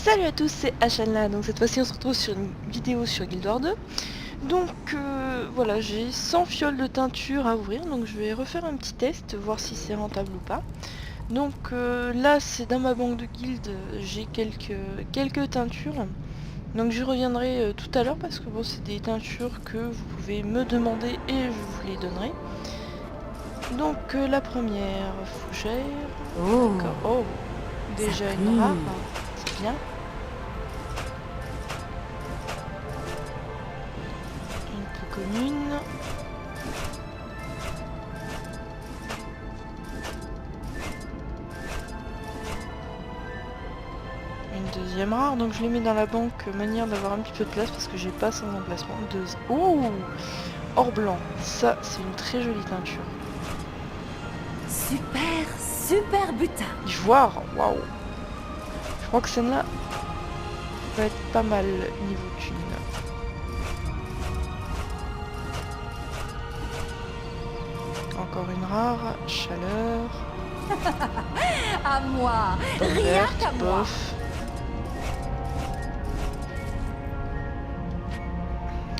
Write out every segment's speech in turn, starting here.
Salut à tous, c'est Hana. Donc cette fois-ci on se retrouve sur une vidéo sur Guild Wars 2. Donc voilà, j'ai 100 fioles de teinture à ouvrir, donc je vais refaire un petit test, voir si c'est rentable ou pas. Donc là c'est dans ma banque de guild, j'ai quelques teintures. Donc je reviendrai tout à l'heure parce que bon, c'est des teintures que vous pouvez me demander et je vous les donnerai. Donc la première fougère. Oh, D'accord. Oh, déjà ça une brille. rare, c'est bien. Une peu commune. Une deuxième rare, donc je les mets dans la banque, manière d'avoir un petit peu de place parce que j'ai pas sans emplacement. Oh, or blanc, ça c'est une très jolie teinture. Super butin. Ivoire, waouh. Je crois que celle-là va être pas mal niveau thune. Encore une rare, chaleur. À moi, Pomme rien verte, qu'à moi. bof.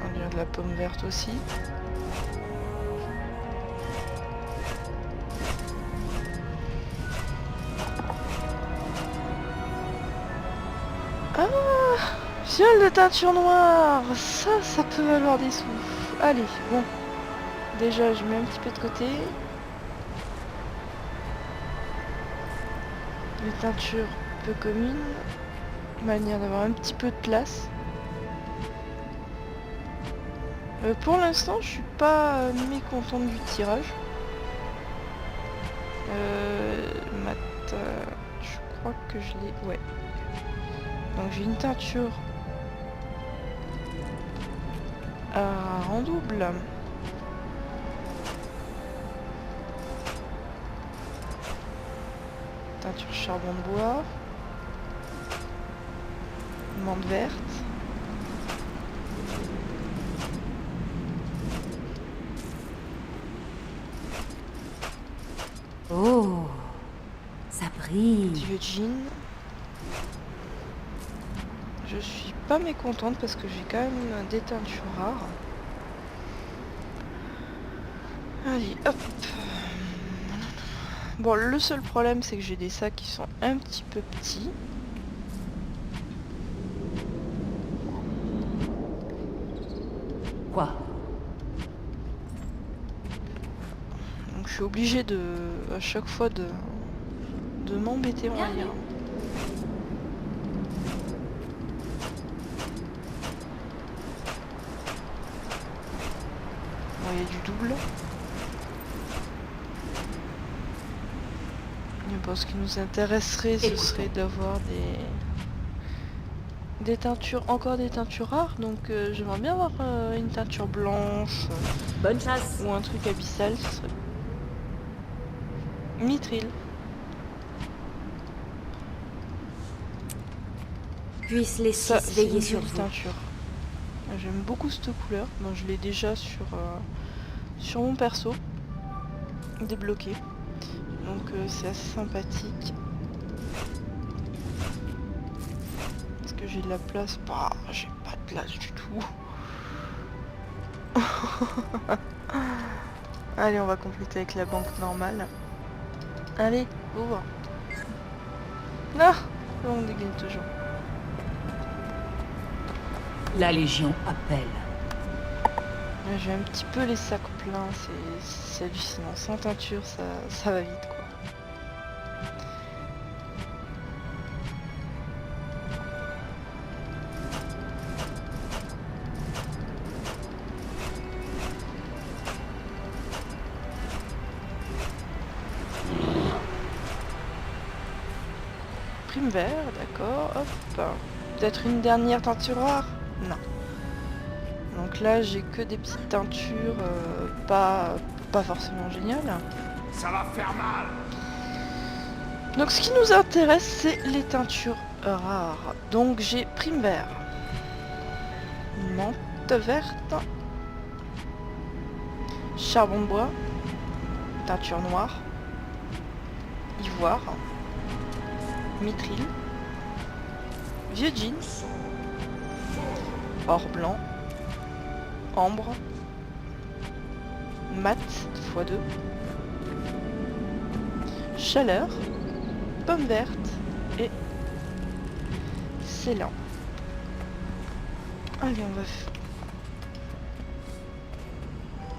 On dirait de la pomme verte aussi. Ah, fiole de teinture noire, ça peut valoir des sous. Allez, bon. Déjà, je mets un petit peu de côté. Les teintures peu communes. Manière d'avoir un petit peu de place. Pour l'instant, je suis pas mécontente du tirage. Mat, je crois que je l'ai... Ouais. Donc j'ai une teinture en double. Teinture charbon de bois. Menthe verte. Oh, ça brille. Vieux jean. Je suis pas mécontente parce que j'ai quand même des teintures rares. Allez, hop. Bon, le seul problème, c'est que j'ai des sacs qui sont un petit peu petits. Quoi? Donc je suis obligée de, à chaque fois de m'embêter, on va dire. Bon, il y a du double. Mais bon, ce qui nous intéresserait, ce serait d'avoir des teintures, encore des teintures rares. Donc j'aimerais bien avoir une teinture blanche Bonne chasse. ou un truc abyssal, ce serait mithril. Puisse les Ça, six c'est veiller une sur jolie vous. teinture. J'aime beaucoup cette couleur. Bon, je l'ai déjà sur mon perso débloqué. Donc c'est assez sympathique. Est-ce que j'ai de la place? Bah, j'ai pas de place du tout. Allez, on va compléter avec la banque normale. Allez, ouvre. Non, on dégaine toujours. La Légion appelle. J'ai un petit peu les sacs pleins, c'est hallucinant. Sans teinture, ça va vite, quoi. Prime vert, d'accord, hop. Peut-être une dernière teinture rare? Non. Donc là, j'ai que des petites teintures pas forcément géniales. Ça va faire mal. Donc ce qui nous intéresse, c'est les teintures rares. Donc j'ai prime vert, menthe verte, charbon de bois, teinture noire, ivoire, mithril, Vieux jean. Or blanc. Ambre. Mat x2. Chaleur. Pomme verte. Et célan. Allez, on va faire.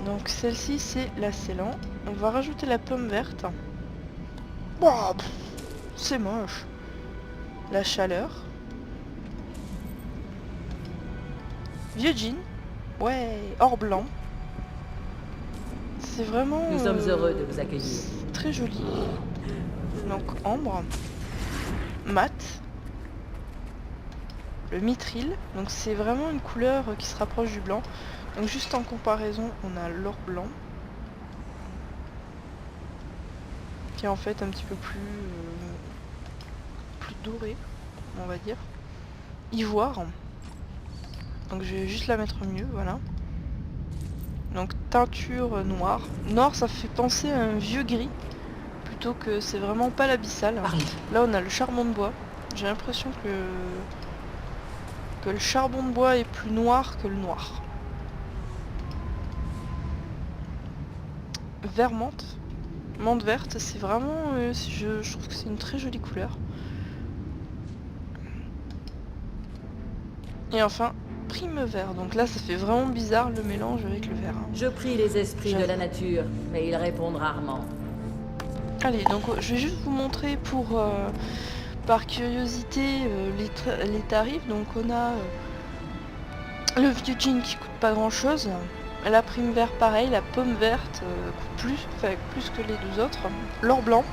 Donc celle-ci c'est la célan. On va rajouter la pomme verte. Oh, c'est moche. La chaleur. Vieux jean. Ouais, or blanc. C'est vraiment... Nous sommes heureux de vous accueillir. Très joli. Donc ambre. Mat. Le mithril. Donc c'est vraiment une couleur qui se rapproche du blanc. Donc juste en comparaison, on a l'or blanc. Qui est en fait un petit peu plus doré, on va dire. Ivoire. Donc je vais juste la mettre mieux, voilà. Donc teinture noire. Noir, ça fait penser à un vieux gris. Plutôt que c'est vraiment pas l'abyssal. Là on a le charbon de bois. J'ai l'impression que le charbon de bois est plus noir que le noir. Vert menthe. Menthe verte, c'est vraiment... je trouve que c'est une très jolie couleur. Et enfin, prime vert. Donc là, ça fait vraiment bizarre le mélange avec le vert. Hein. Je prie les esprits de la nature, mais ils répondent rarement. Allez, donc je vais juste vous montrer pour... par curiosité, les tarifs. Donc on a le vieux jean qui coûte pas grand chose. La prime vert pareil, la pomme verte coûte plus que les deux autres. L'or blanc,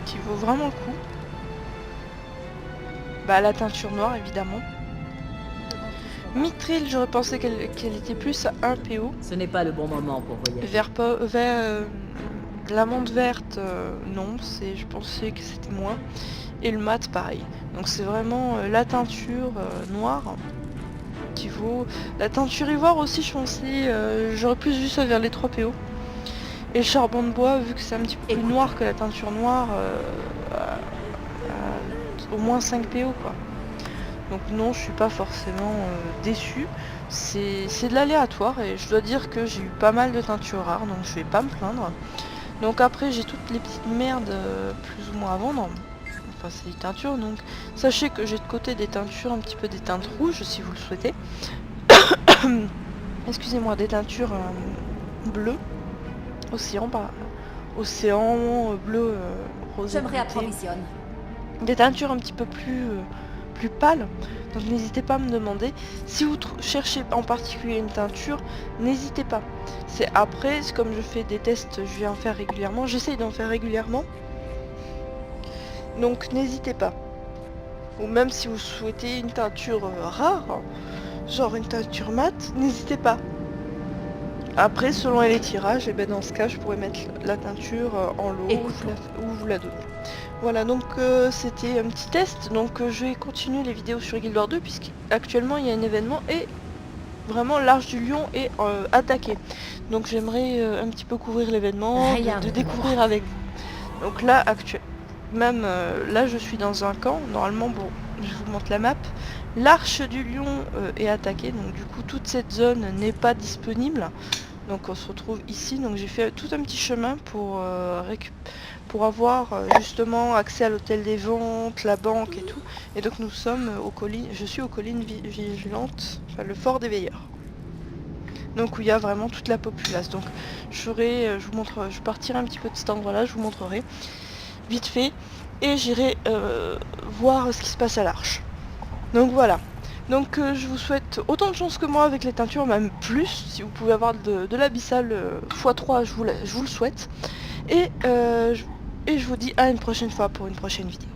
qui vaut vraiment le coup. Bah la teinture noire évidemment. Mithril, j'aurais pensé qu'elle était plus à 1 PO. Ce n'est pas le bon moment pour voyager. La menthe verte, non, je pensais que c'était moins. Et le mat pareil. Donc c'est vraiment la teinture noire qui vaut... La teinture ivoire aussi je pensais, j'aurais plus vu ça vers les 3 PO. Et le charbon de bois, vu que c'est un petit peu plus noir que la teinture noire, au moins 5 PO quoi. Donc non, je suis pas forcément déçue. C'est de l'aléatoire et je dois dire que j'ai eu pas mal de teintures rares, donc je vais pas me plaindre. Donc après j'ai toutes les petites merdes plus ou moins à vendre. Enfin c'est des teintures, donc sachez que j'ai de côté des teintures, un petit peu des teintes rouges si vous le souhaitez. Excusez-moi, des teintures bleues. Océan bleu rosé. Je me réapprovisionne. Des teintures un petit peu plus pâles. Donc n'hésitez pas à me demander. Si vous cherchez en particulier une teinture, n'hésitez pas. C'est après, comme je fais des tests, je viens en faire régulièrement. J'essaye d'en faire régulièrement. Donc n'hésitez pas. Ou même si vous souhaitez une teinture rare, genre une teinture mate, n'hésitez pas. Après, selon les tirages, et ben dans ce cas, je pourrais mettre la teinture en lot ou vous la donner. Voilà, donc c'était un petit test. Donc je vais continuer les vidéos sur Guild Wars 2 puisqu'actuellement il y a un événement et vraiment l'Arche du Lion est attaqué. Donc j'aimerais un petit peu couvrir l'événement, de découvrir avec vous. Donc là, là je suis dans un camp. Normalement, bon, je vous montre la map. L'Arche du Lion est attaquée, donc du coup toute cette zone n'est pas disponible. Donc on se retrouve ici. Donc j'ai fait tout un petit chemin pour avoir justement accès à l'hôtel des ventes, la banque et tout. Et donc nous sommes aux collines, je suis aux collines vigilantes, enfin le fort des veilleurs. Donc où il y a vraiment toute la populace. Donc je partirai un petit peu de cet endroit là, je vous montrerai vite fait. Et j'irai voir ce qui se passe à l'Arche. Donc voilà. Donc je vous souhaite autant de chance que moi avec les teintures, même plus. Si vous pouvez avoir de l'abyssal x3, je vous le souhaite. Et je vous dis à une prochaine fois pour une prochaine vidéo.